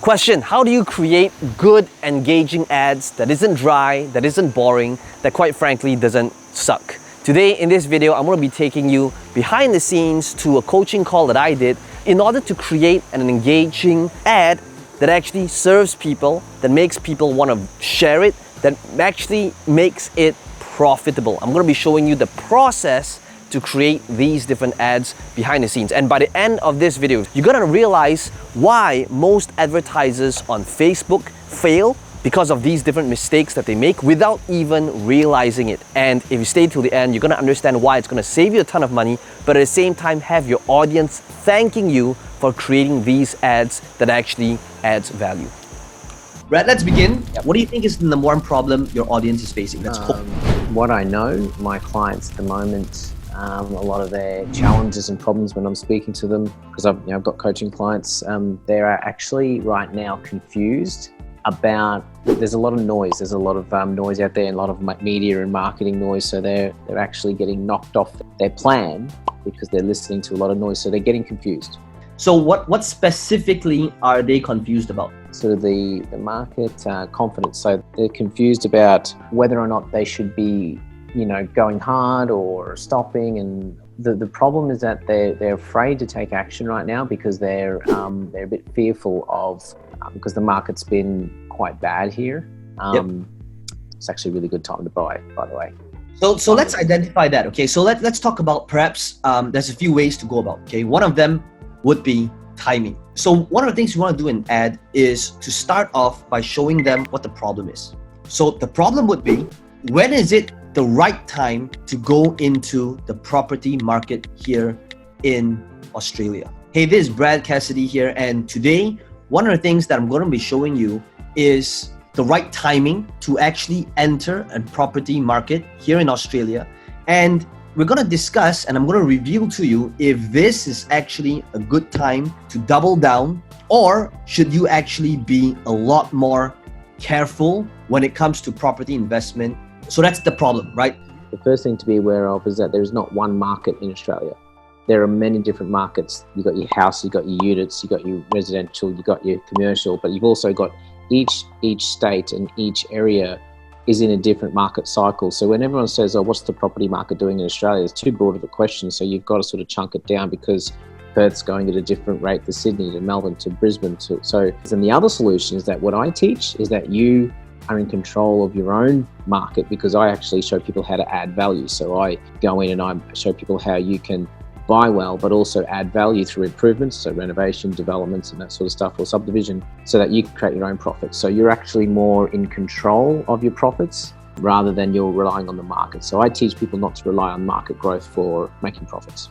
Question: how do you create good, engaging ads that isn't dry, that isn't boring, that quite frankly doesn't suck? Today in this video, I'm going to be taking you behind the scenes to a coaching call that I did in order to create an engaging ad that actually serves people, that makes people want to share it, that actually makes it profitable. I'm going to be showing you the process to create these different ads behind the scenes. And by the end of this video, you're gonna realize why most advertisers on Facebook fail because of these different mistakes that they make without even realizing it. And if you stay till the end, you're gonna understand why it's gonna save you a ton of money, but at the same time have your audience thanking you for creating these ads that actually adds value. Brad, let's begin. What do you think is the number one problem your audience is facing? Let's What I know, my clients at the moment, a lot of their challenges and problems when I'm speaking to them, because I've got coaching clients, they're actually right now confused about, there's a lot of noise. There's a lot of noise out there and a lot of media and marketing noise. So they're actually getting knocked off their plan because they're listening to a lot of noise. So they're getting confused. So what specifically are they confused about? Sort of the market confidence. So they're confused about whether or not they should be going hard or stopping, and the problem is that they're afraid to take action right now because they're a bit fearful of because the market's been quite bad here. It's actually a really good time to buy, by the way. So let's identify that. Okay, so let's talk about perhaps there's a few ways to go about. Okay, one of them would be timing. So one of the things you want to do in an ad is to start off by showing them what the problem is. So the problem would be, when is it the right time to go into the property market here in Australia? Hey, this is Brad Cassidy here, and today one of the things that I'm going to be showing you is the right timing to actually enter a property market here in Australia. And we're going to discuss, and I'm going to reveal to you if this is actually a good time to double down, or should you actually be a lot more careful when it comes to property investment. So that's the problem, right? The first thing to be aware of is that there's not one market in Australia. There are many different markets. You've got your house, you've got your units, you've got your residential, you've got your commercial, but you've also got each state and each area is in a different market cycle. So when everyone says, oh, what's the property market doing in Australia? It's too broad of a question. So you've got to sort of chunk it down, because Perth's going at a different rate to Sydney, to Melbourne, to Brisbane. And the other solution is that what I teach is that you are in control of your own market, because I actually show people how to add value. So I go in and I show people how you can buy well, but also add value through improvements, so renovation, developments, and that sort of stuff, or subdivision, so that you can create your own profits. So you're actually more in control of your profits rather than you're relying on the market. So I teach people not to rely on market growth for making profits.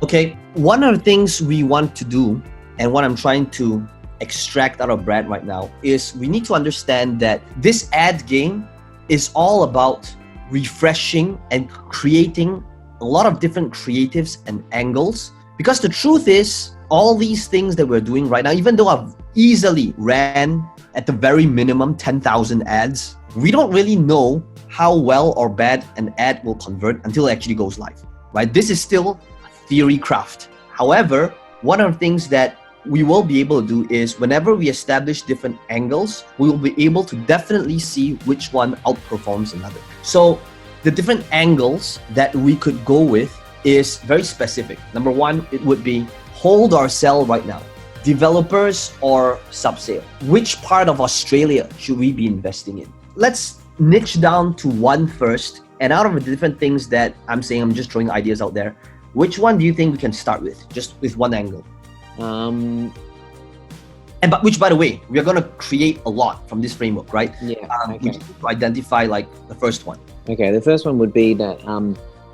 Okay, one of the things we want to do, and what I'm trying to extract out of Brad right now, is we need to understand that this ad game is all about refreshing and creating a lot of different creatives and angles. Because the truth is, all these things that we're doing right now, even though I've easily ran at the very minimum 10,000 ads, we don't really know how well or bad an ad will convert until it actually goes live, right? This is still a theory craft. However, one of the things that we will be able to do is, whenever we establish different angles, we will be able to definitely see which one outperforms another. So the different angles that we could go with is very specific. Number one, it would be hold or sell right now, developers or subsale. Which part of Australia should we be investing in? Let's niche down to one first, and out of the different things that I'm saying, I'm just throwing ideas out there. Which one do you think we can start with, just with one angle? Which, by the way, we are going to create a lot from this framework, right? Yeah. We need to identify like the first one. Okay, the first one would be that,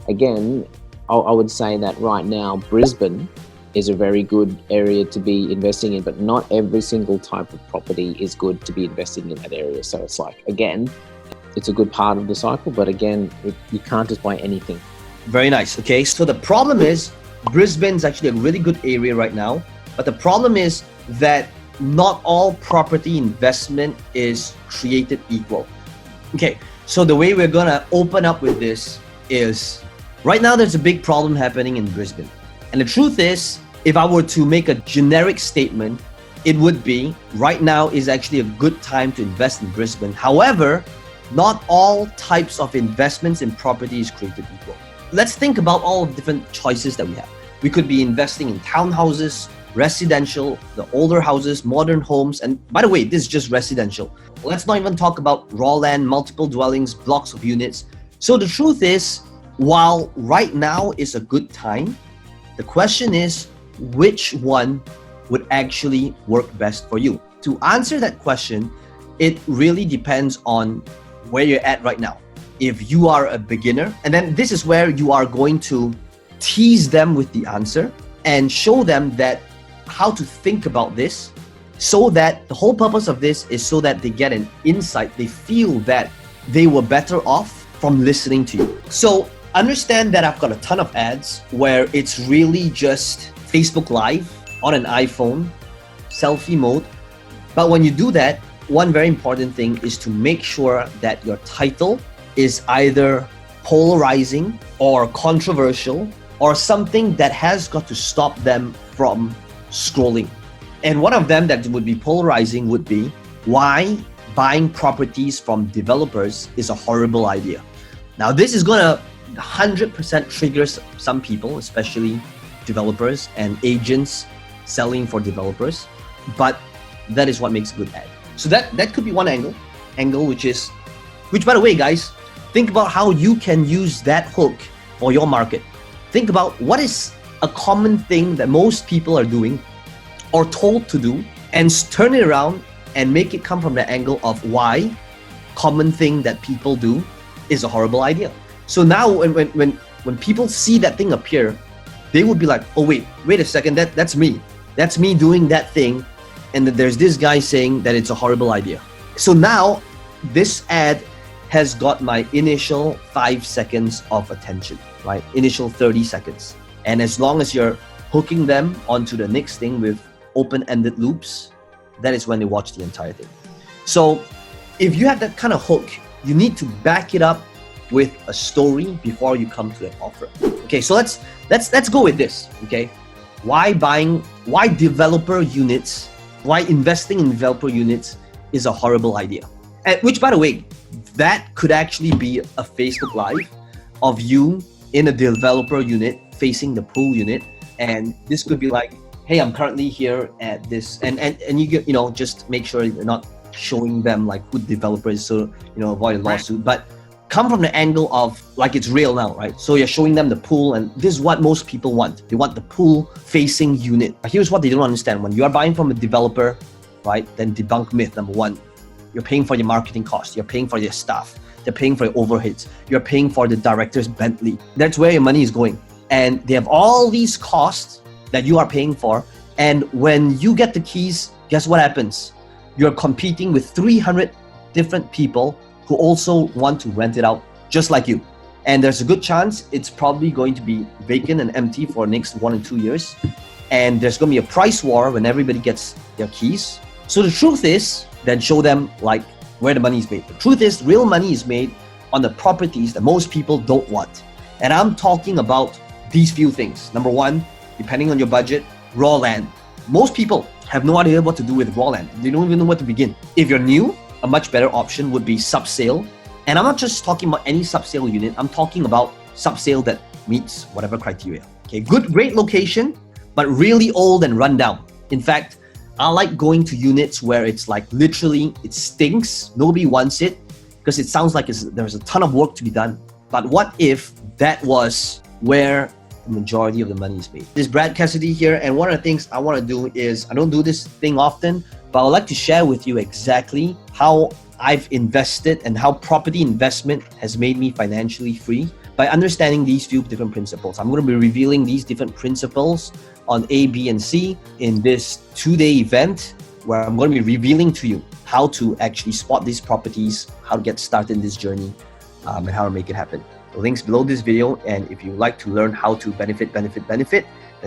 again, I would say that right now, Brisbane is a very good area to be investing in, but not every single type of property is good to be investing in that area. So it's like, again, it's a good part of the cycle, but again, you can't just buy anything. Very nice. Okay, so the problem is, Brisbane's actually a really good area right now, but the problem is that not all property investment is created equal. Okay, so the way we're gonna open up with this is, right now there's a big problem happening in Brisbane. And the truth is, if I were to make a generic statement, it would be right now is actually a good time to invest in Brisbane. However, not all types of investments in property is created equal. Let's think about all the different choices that we have. We could be investing in townhouses, residential, the older houses, modern homes, and by the way, this is just residential. Let's not even talk about raw land, multiple dwellings, blocks of units. So the truth is, while right now is a good time, the question is, which one would actually work best for you? To answer that question, it really depends on where you're at right now. If you are a beginner, and then this is where you are going to tease them with the answer and show them that how to think about this, so that the whole purpose of this is so that they get an insight, they feel that they were better off from listening to you. So understand that I've got a ton of ads where it's really just Facebook Live on an iPhone, selfie mode. But when you do that, one very important thing is to make sure that your title is either polarizing or controversial or something that has got to stop them from scrolling. And one of them that would be polarizing would be why buying properties from developers is a horrible idea. Now, this is gonna 100% trigger some people, especially developers and agents selling for developers, but that is what makes a good ad. So that could be one angle, which by the way, guys, think about how you can use that hook for your market. Think about what is a common thing that most people are doing or told to do, and turn it around and make it come from the angle of why common thing that people do is a horrible idea. So now when people see that thing appear, they would be like, oh wait a second, that's me. That's me doing that thing, and there's this guy saying that it's a horrible idea. So now this ad has got my initial 5 seconds of attention, right? Initial 30 seconds. And as long as you're hooking them onto the next thing with open-ended loops, that is when they watch the entire thing. So if you have that kind of hook, you need to back it up with a story before you come to an offer. Okay, so let's go with this. Okay, why developer units? Why investing in developer units is a horrible idea? And which, by the way, that could actually be a Facebook Live of you in a developer unit facing the pool unit, and this could be like, hey, I'm currently here at this, and you get, just make sure you're not showing them like who the developer is, so avoid a lawsuit. But come from the angle of like it's real now, right? So you're showing them the pool, and this is what most people want. They want the pool facing unit. But here's what they don't understand: when you are buying from a developer, right? Then debunk myth number one. You're paying for your marketing costs. You're paying for your staff. They're paying for your overheads. You're paying for the director's Bentley. That's where your money is going. And they have all these costs that you are paying for. And when you get the keys, guess what happens? You're competing with 300 different people who also want to rent it out just like you. And there's a good chance it's probably going to be vacant and empty for the next 1 or 2 years. And there's going to be a price war when everybody gets their keys. So the truth is, then show them like where the money is made. The truth is, real money is made on the properties that most people don't want. And I'm talking about these few things. Number one, depending on your budget, raw land. Most people have no idea what to do with raw land. They don't even know where to begin. If you're new, a much better option would be subsale. And I'm not just talking about any subsale unit. I'm talking about subsale that meets whatever criteria. Okay, great location, but really old and run down. In fact, I like going to units where it's like literally it stinks. Nobody wants it because it sounds like there's a ton of work to be done. But what if that was where the majority of the money is made? This is Brad Cassidy here, and one of the things I want to do is, I don't do this thing often, but I would like to share with you exactly how I've invested and how property investment has made me financially free by understanding these few different principles. I'm going to be revealing these different principles on A, B, and C in this 2-day event where I'm going to be revealing to you how to actually spot these properties, how to get started in this journey, and how to make it happen. The link's below this video, and if you like to learn how to benefit, then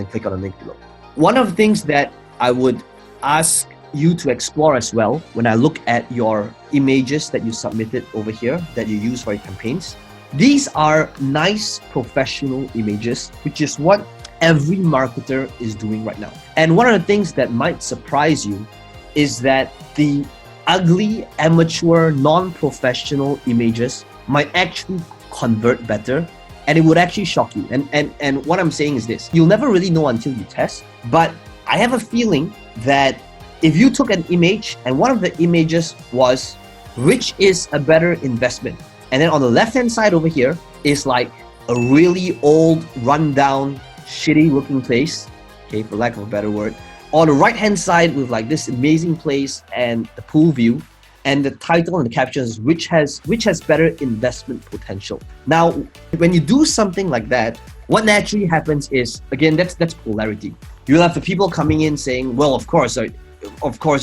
click on the link below. One of the things that I would ask you to explore as well when I look at your images that you submitted over here that you use for your campaigns, these are nice professional images, which is what every marketer is doing right now. And one of the things that might surprise you is that the ugly, amateur, non-professional images might actually convert better, and it would actually shock you. And what I'm saying is this: you'll never really know until you test. But I have a feeling that if you took an image and one of the images was, which is a better investment? And then on the left-hand side over here is like a really old, rundown, shitty looking place, okay, for lack of a better word. On the right-hand side with like this amazing place and the pool view, and the title and the caption is which has better investment potential. Now, when you do something like that, what naturally happens is, again, that's polarity. You'll have the people coming in saying, well, of course,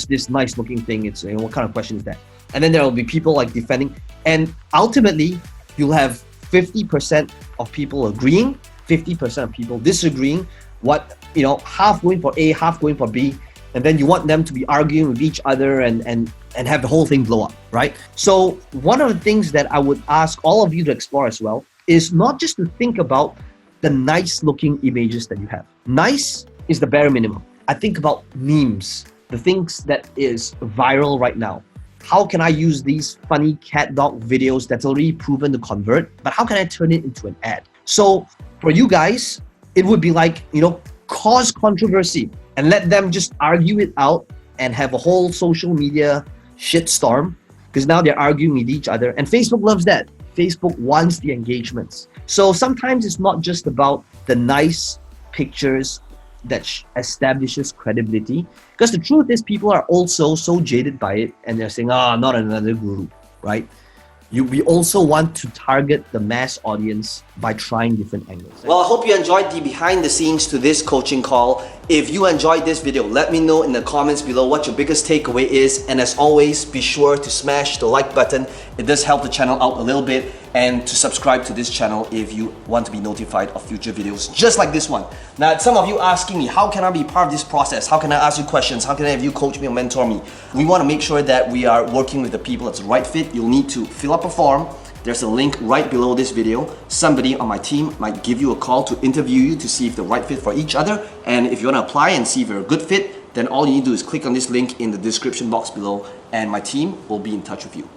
this nice looking thing, it's, you know, what kind of question is that? And then there will be people like defending, and ultimately you'll have 50% of people agreeing, 50% of people disagreeing, what, you know, half going for A, half going for B, and then you want them to be arguing with each other and have the whole thing blow up, right? So one of the things that I would ask all of you to explore as well is not just to think about the nice looking images that you have. Nice is the bare minimum. I think about memes, the things that is viral right now. How can I use these funny cat dog videos that's already proven to convert, but how can I turn it into an ad? So for you guys, it would be like, you know, cause controversy and let them just argue it out and have a whole social media shitstorm, because now they're arguing with each other, and Facebook loves that. Facebook wants the engagements. So sometimes it's not just about the nice pictures that establishes credibility, because the truth is people are also so jaded by it and they're saying, not another guru, right? We also want to target the mass audience by trying different angles. Well, I hope you enjoyed the behind the scenes to this coaching call. If you enjoyed this video, let me know in the comments below what your biggest takeaway is. And as always, be sure to smash the like button. It does help the channel out a little bit. And to subscribe to this channel if you want to be notified of future videos just like this one. Now, some of you asking me, how can I be part of this process? How can I ask you questions? How can I have you coach me or mentor me? We want to make sure that we are working with the people that's the right fit. You'll need to fill up a form. There's a link right below this video. Somebody on my team might give you a call to interview you to see if they're right fit for each other. And if you want to apply and see if you're a good fit, then all you need to do is click on this link in the description box below and my team will be in touch with you.